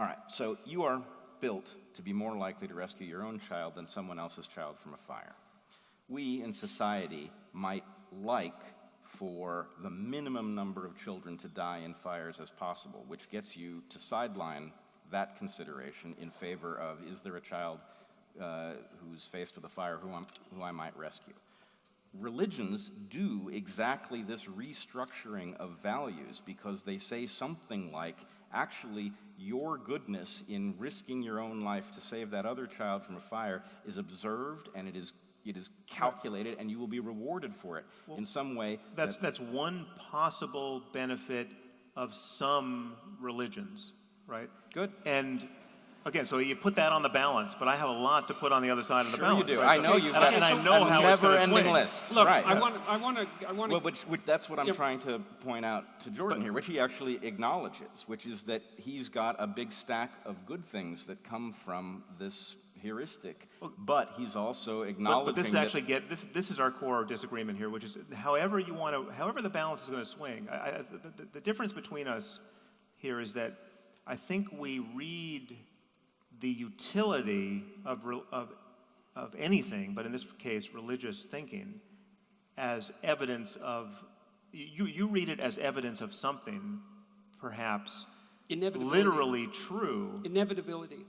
All right, so you are built to be more likely to rescue your own child than someone else's child from a fire. We in society might like for the minimum number of children to die in fires as possible, which gets you to sideline that consideration in favor of, is there a child who's faced with a fire who I might rescue? Religions do exactly this restructuring of values because they say something like, actually, your goodness in risking your own life to save that other child from a fire is observed and it is calculated, and you will be rewarded for it in some way. That's one possible benefit of some religions, right? Good. And again, so you put that on the balance, but I have a lot to put on the other side of the balance. Sure you do. Right? I know you've got a never-ending list. Look, right. I want to. Well, that's what I'm trying to point out to Jordan here, which he actually acknowledges, which is that he's got a big stack of good things that come from this heuristic, but he's also acknowledging but this is actually this is our core disagreement here, which is however the balance is going to swing. The difference between us here is that I think we read the utility of anything, but in this case, religious thinking, as evidence of you read it as evidence of something, perhaps literally true. Inevitability.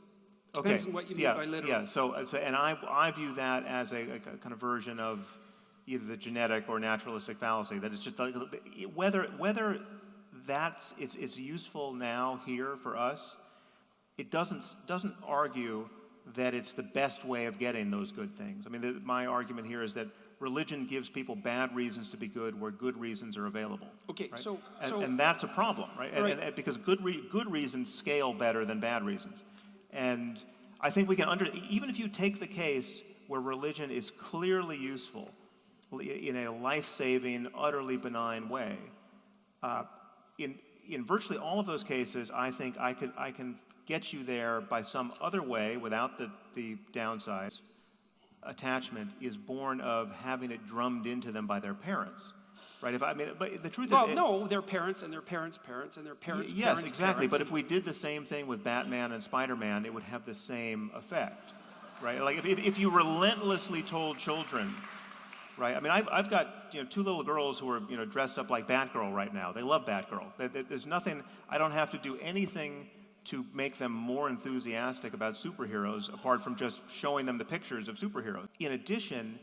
Depends on what you mean by literal. Yeah, so and I view that as a kind of version of either the genetic or naturalistic fallacy, that it's just like, whether it's useful now here for us, it doesn't argue that it's the best way of getting those good things. I mean, my argument here is that religion gives people bad reasons to be good where good reasons are available. Okay, right? and that's a problem, right? Right. And because good reasons scale better than bad reasons. And I think we can even if you take the case where religion is clearly useful in a life-saving, utterly benign way, in virtually all of those cases, I think I can get you there by some other way without the downsides. Attachment is born of having it drummed into them by their parents. Right? But the truth is, no, their parents and their parents' parents and their parents' yes, parents' exactly. parents. But if we did the same thing with Batman and Spider-Man, it would have the same effect, right? Like if you relentlessly told children, right? I mean, I've got two little girls who are dressed up like Batgirl right now. They love Batgirl. There's nothing. I don't have to do anything to make them more enthusiastic about superheroes, apart from just showing them the pictures of superheroes. In addition,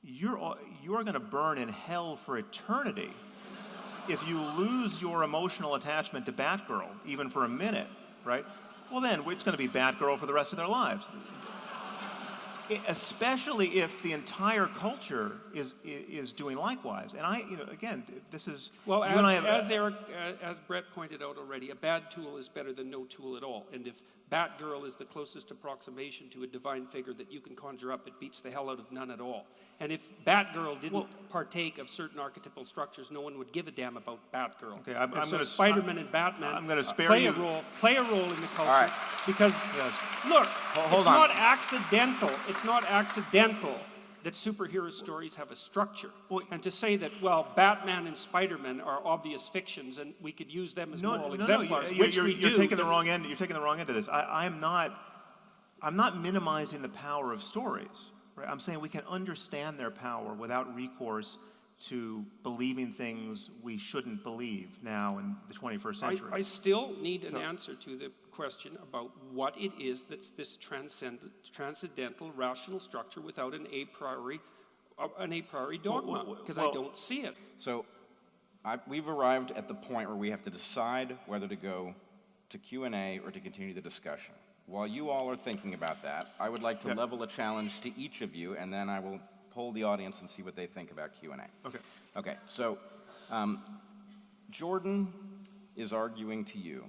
you're going to burn in hell for eternity if you lose your emotional attachment to Batgirl, even for a minute, right? Well, then it's going to be Batgirl for the rest of their lives. Especially if the entire culture is doing likewise. And again, this is as Brett pointed out already, a bad tool is better than no tool at all. And if Batgirl is the closest approximation to a divine figure that you can conjure up, it beats the hell out of none at all. And if Batgirl didn't partake of certain archetical structures, no one would give a damn about Batgirl. Okay, I'm going to Spider-Man and Batman I'm going to spare play you. Play a role in the culture. All right. Because look, Hold it's on. not accidental. It's not accidental that superhero stories have a structure. And to say that, well, Batman and Spider-Man are obvious fictions and we could use them as moral exemplars, which we do. You're taking the wrong end. You're taking the wrong end of this. I'm not minimizing the power of stories. Right? I'm saying we can understand their power without recourse to believing things we shouldn't believe now in the 21st century. I still need an answer to the question about what it is that's this transcendental rational structure without an a priori dogma, because I don't see it. So we've arrived at the point where we have to decide whether to go to Q&A or to continue the discussion. While you all are thinking about that, I would like to level a challenge to each of you, and then I will poll the audience and see what they think about Q&A. Okay, so Jordan is arguing to you